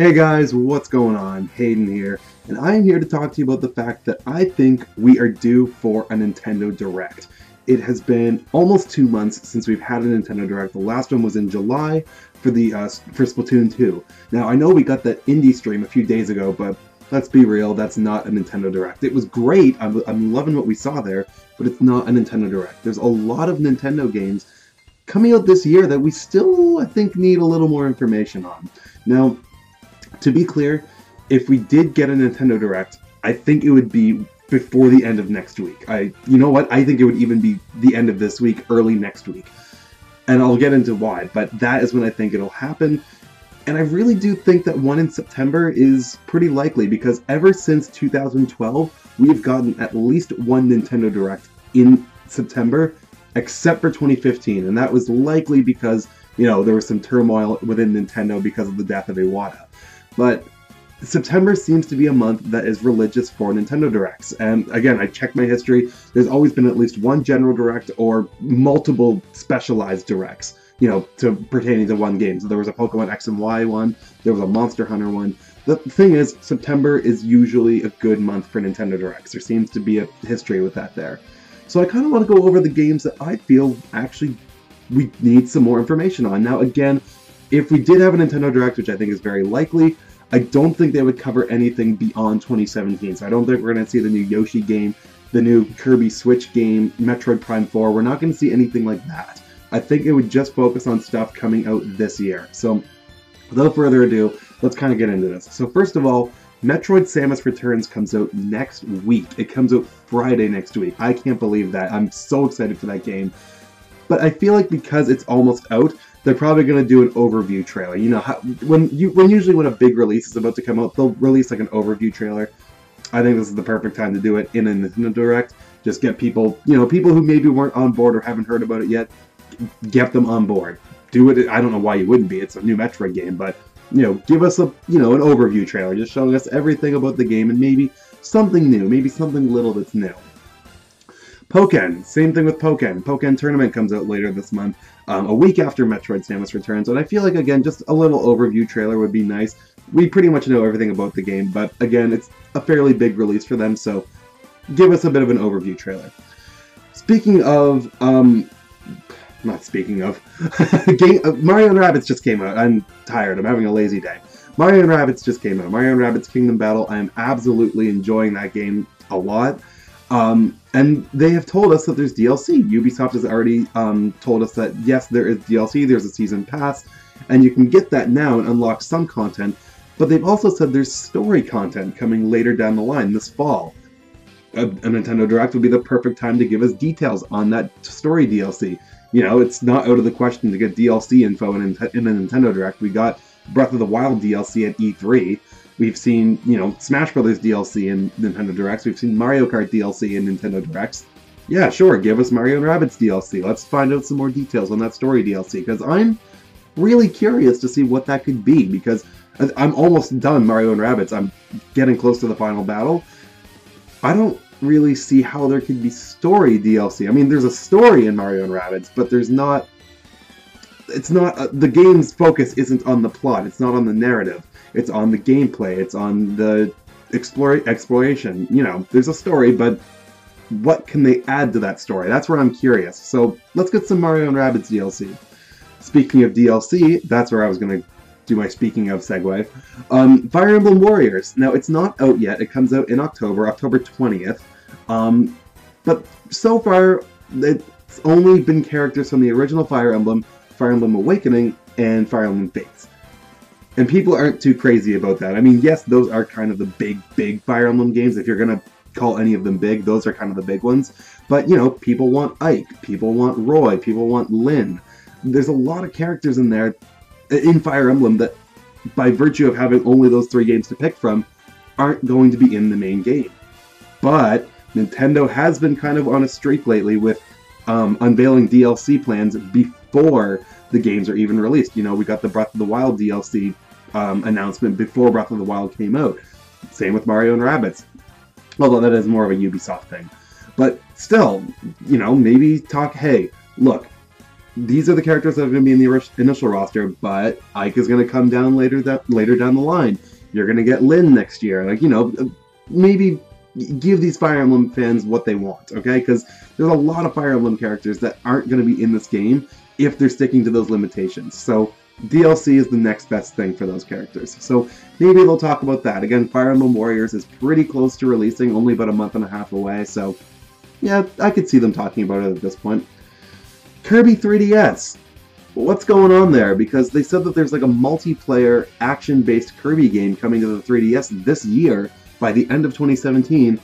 Hey guys, what's going on? Hayden here, and I'm here to talk to you about the fact that I think we are due for a Nintendo Direct. It has been almost 2 months since we've had a Nintendo Direct. The last one was in July for Splatoon 2. Now, I know we got that indie stream a few days ago, but let's be real, that's not a Nintendo Direct. It was great, I'm loving what we saw there, but it's not a Nintendo Direct. There's a lot of Nintendo games coming out this year that we still, I think, need a little more information on. Now, to be clear, if we did get a Nintendo Direct, I think it would be before the end of next week. You know what? I think it would even be the end of this week, early next week. And I'll get into why, but that is when I think it'll happen. And I really do think that one in September is pretty likely, because ever since 2012, we've gotten at least one Nintendo Direct in September, except for 2015. And that was likely because, you know, there was some turmoil within Nintendo because of the death of Iwata. But September seems to be a month that is religious for Nintendo Directs. And again, I checked my history, there's always been at least one general direct or multiple specialized directs, you know, pertaining to one game. So there was a Pokemon X and Y one, there was a Monster Hunter one. The thing is, September is usually a good month for Nintendo Directs. There seems to be a history with that there. So I kind of want to go over the games that I feel actually we need some more information on. Now again, if we did have a Nintendo Direct, which I think is very likely, I don't think they would cover anything beyond 2017. So I don't think we're going to see the new Yoshi game, the new Kirby Switch game, Metroid Prime 4. We're not going to see anything like that. I think it would just focus on stuff coming out this year. So without further ado, let's kind of get into this. So first of all, Metroid Samus Returns comes out next week. It comes out Friday next week. I can't believe that. I'm so excited for that game. But I feel like because it's almost out, they're probably going to do an overview trailer. You know, usually when a big release is about to come out, they'll release like an overview trailer. I think this is the perfect time to do it in a Nintendo Direct. Just get people, you know, people who maybe weren't on board or haven't heard about it yet, get them on board. Do it. I don't know why you wouldn't be. It's a new Metroid game, but, you know, give us an overview trailer, just showing us everything about the game and maybe something new, maybe something little that's new. Pokken, same thing with Pokken. Pokken Tournament comes out later this month, a week after Metroid Samus Returns, and I feel like, again, just a little overview trailer would be nice. We pretty much know everything about the game, but again, it's a fairly big release for them, so give us a bit of an overview trailer. Speaking of, not speaking of, Mario & Rabbids just came out. I'm tired, I'm having a lazy day. Mario & Rabbids just came out. Mario & Rabbids Kingdom Battle, I am absolutely enjoying that game a lot. And they have told us that there's DLC. Ubisoft has already told us that, yes, there is DLC, there's a season pass, and you can get that now and unlock some content, but they've also said there's story content coming later down the line this fall. A Nintendo Direct would be the perfect time to give us details on that story DLC. You know, it's not out of the question to get DLC info in a Nintendo Direct. We got Breath of the Wild DLC at E3. We've seen, you know, Smash Brothers DLC in Nintendo Directs. We've seen Mario Kart DLC in Nintendo Directs. Yeah, sure, give us Mario & Rabbids DLC. Let's find out some more details on that story DLC, because I'm really curious to see what that could be, because I'm almost done Mario & Rabbids. I'm getting close to the final battle. I don't really see how there could be story DLC. I mean, there's a story in Mario & Rabbids, but there's not... It's not... the game's focus isn't on the plot. It's not on the narrative. It's on the gameplay, it's on the exploration. You know, there's a story, but what can they add to that story? That's where I'm curious. So let's get some Mario & Rabbids DLC. Speaking of DLC, that's where I was going to do my speaking of segue. Fire Emblem Warriors. Now, it's not out yet. It comes out in October 20th. But so far, it's only been characters from the original Fire Emblem Awakening, and Fire Emblem Fates. And people aren't too crazy about that. I mean, yes, those are kind of the big Fire Emblem games. If you're going to call any of them big, those are kind of the big ones. But, you know, people want Ike, people want Roy, people want Lyn. There's a lot of characters in there, in Fire Emblem, that, by virtue of having only those 3 games to pick from, aren't going to be in the main game. But Nintendo has been kind of on a streak lately with unveiling DLC plans before the games are even released. You know, we got the Breath of the Wild DLC announcement before Breath of the Wild came out. Same with Mario & Rabbids. Although that is more of a Ubisoft thing. But still, you know, maybe talk, hey, look, these are the characters that are going to be in the initial roster, but Ike is going to come down later down the line. You're going to get Lynn next year. Like, maybe give these Fire Emblem fans what they want, okay? Because there's a lot of Fire Emblem characters that aren't going to be in this game if they're sticking to those limitations. So DLC is the next best thing for those characters. So maybe they'll talk about that. Again, Fire Emblem Warriors is pretty close to releasing, only about a month and a half away, so yeah, I could see them talking about it at this point. Kirby 3DS. What's going on there? Because they said that there's like a multiplayer action-based Kirby game coming to the 3DS this year by the end of 2017.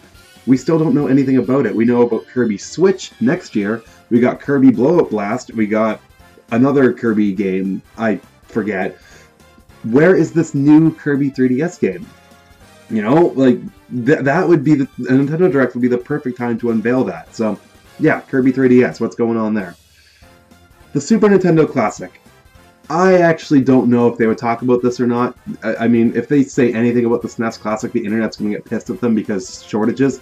We still don't know anything about it. We know about Kirby Switch next year. We got Kirby Blow Up Blast. We got another Kirby game. I forget. Where is this new Kirby 3DS game? Like, that would be the Nintendo Direct would be the perfect time to unveil that. So, yeah, Kirby 3DS. What's going on there? The Super Nintendo Classic. I actually don't know if they would talk about this or not. I mean, if they say anything about the SNES Classic, the internet's going to get pissed at them because shortages.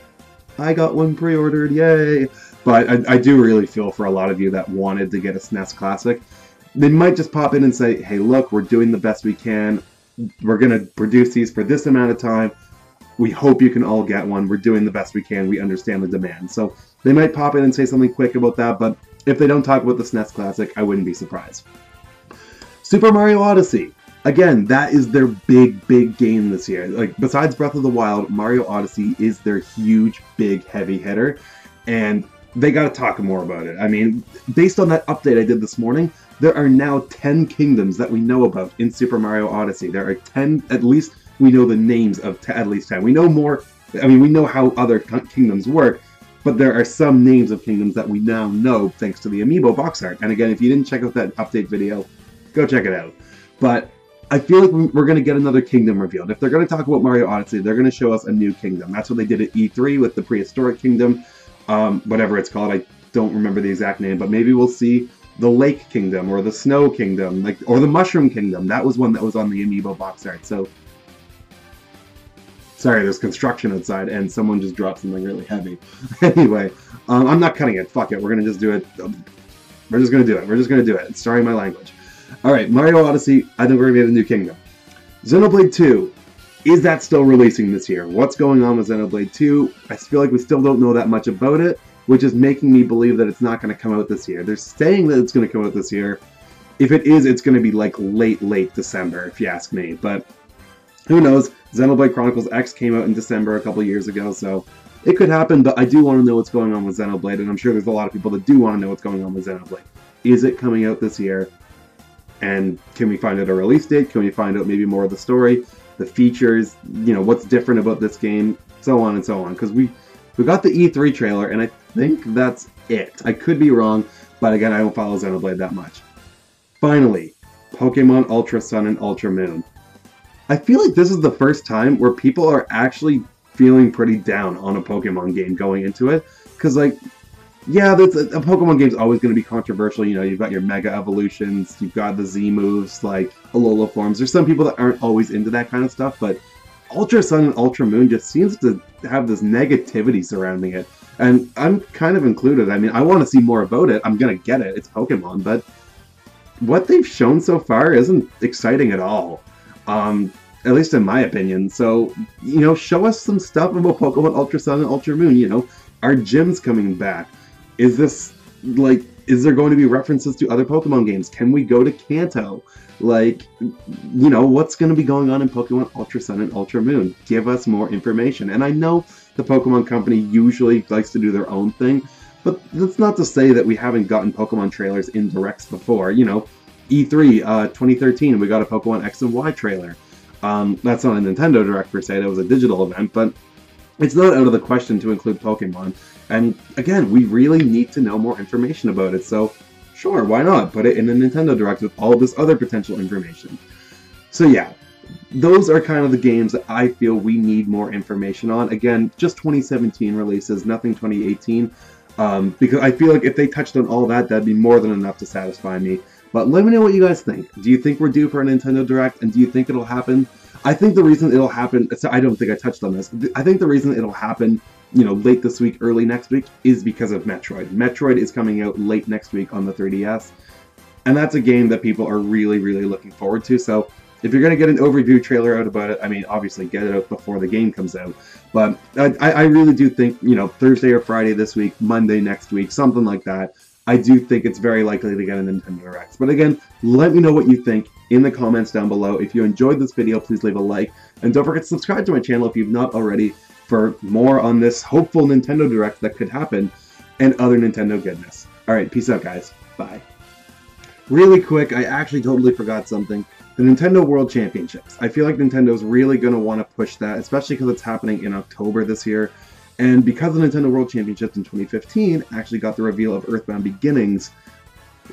I got one pre-ordered, yay! But I do really feel for a lot of you that wanted to get a SNES Classic. They might just pop in and say, hey, look, we're doing the best we can. We're going to produce these for this amount of time. We hope you can all get one. We're doing the best we can. We understand the demand. So they might pop in and say something quick about that, but if they don't talk about the SNES Classic, I wouldn't be surprised. Super Mario Odyssey. Again, that is their big game this year. Like, besides Breath of the Wild, Mario Odyssey is their huge, big, heavy hitter, and they gotta talk more about it. I mean, based on that update I did this morning, there are now 10 kingdoms that we know about in Super Mario Odyssey. There are 10, at least we know the names of at least 10. We know more, I mean, we know how other kingdoms work, but there are some names of kingdoms that we now know thanks to the Amiibo box art. And again, if you didn't check out that update video, go check it out. But I feel like we're going to get another kingdom revealed. If they're going to talk about Mario Odyssey, they're going to show us a new kingdom. That's what they did at E3 with the Prehistoric Kingdom, whatever it's called. I don't remember the exact name, but maybe we'll see the Lake Kingdom or the Snow Kingdom, or the Mushroom Kingdom. That was one that was on the Amiibo box art. So, sorry, there's construction outside, and someone just dropped something really heavy. Anyway, I'm not cutting it. Fuck it. We're going to just do it. We're just going to do it. We're just going to do it. Sorry, my language. Alright, Mario Odyssey, I think we're going to get a new kingdom. Xenoblade 2, is that still releasing this year? What's going on with Xenoblade 2? I feel like we still don't know that much about it, which is making me believe that it's not going to come out this year. They're saying that it's going to come out this year. If it is, it's going to be like late December, if you ask me. But who knows? Xenoblade Chronicles X came out in December a couple years ago, so it could happen, but I do want to know what's going on with Xenoblade, and I'm sure there's a lot of people that do want to know what's going on with Xenoblade. Is it coming out this year? And can we find out a release date? Can we find out maybe more of the story, the features, what's different about this game, so on and so on. Because we got the E3 trailer, and I think that's it. I could be wrong, but again, I don't follow Xenoblade that much. Finally, Pokemon Ultra Sun and Ultra Moon. I feel like this is the first time where people are actually feeling pretty down on a Pokemon game going into it. Because, like, yeah, a Pokemon game's always going to be controversial. You've got your Mega Evolutions, you've got the Z moves, like Alola forms. There's some people that aren't always into that kind of stuff, but Ultra Sun and Ultra Moon just seems to have this negativity surrounding it. And I'm kind of included. I mean, I want to see more about it. I'm going to get it. It's Pokemon, but what they've shown so far isn't exciting at all. At least in my opinion. So, show us some stuff about Pokemon Ultra Sun and Ultra Moon. Are gyms coming back? Is this, like, is there going to be references to other Pokemon games? Can we go to Kanto? Like, what's going to be going on in Pokemon Ultra Sun and Ultra Moon? Give us more information. And I know the Pokemon Company usually likes to do their own thing, but that's not to say that we haven't gotten Pokemon trailers in directs before. E3 2013, we got a Pokemon X and Y trailer. That's not a Nintendo Direct per se, that was a digital event, but it's not out of the question to include Pokemon. And again, we really need to know more information about it, so sure, why not? Put it in a Nintendo Direct with all this other potential information. So yeah, those are kind of the games that I feel we need more information on. Again, just 2017 releases, nothing 2018, because I feel like if they touched on all that, that'd be more than enough to satisfy me. But let me know what you guys think. Do you think we're due for a Nintendo Direct, and do you think it'll happen? I think the reason it'll happen, so I don't think I touched on this, I think the reason it'll happen, late this week, early next week, is because of Metroid. Metroid is coming out late next week on the 3DS. And that's a game that people are really, really looking forward to. So if you're going to get an overview trailer out about it, I mean, obviously get it out before the game comes out. But I really do think, you know, Thursday or Friday this week, Monday next week, something like that, I do think it's very likely to get a Nintendo Direct. But again, let me know what you think in the comments down below. If you enjoyed this video, please leave a like. And don't forget to subscribe to my channel if you've not already for more on this hopeful Nintendo Direct that could happen and other Nintendo goodness. Alright, peace out guys. Bye. Really quick, I actually totally forgot something. The Nintendo World Championships. I feel like Nintendo's really going to want to push that, especially because it's happening in October this year. And because the Nintendo World Championships in 2015 actually got the reveal of Earthbound Beginnings,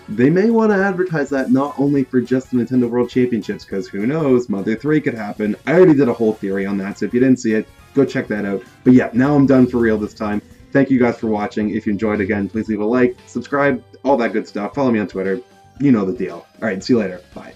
they may want to advertise that not only for just the Nintendo World Championships, because who knows, Mother 3 could happen. I already did a whole theory on that, so if you didn't see it, go check that out. But yeah, now I'm done for real this time. Thank you guys for watching. If you enjoyed, again, please leave a like, subscribe, all that good stuff. Follow me on Twitter. You know the deal. Alright, see you later. Bye.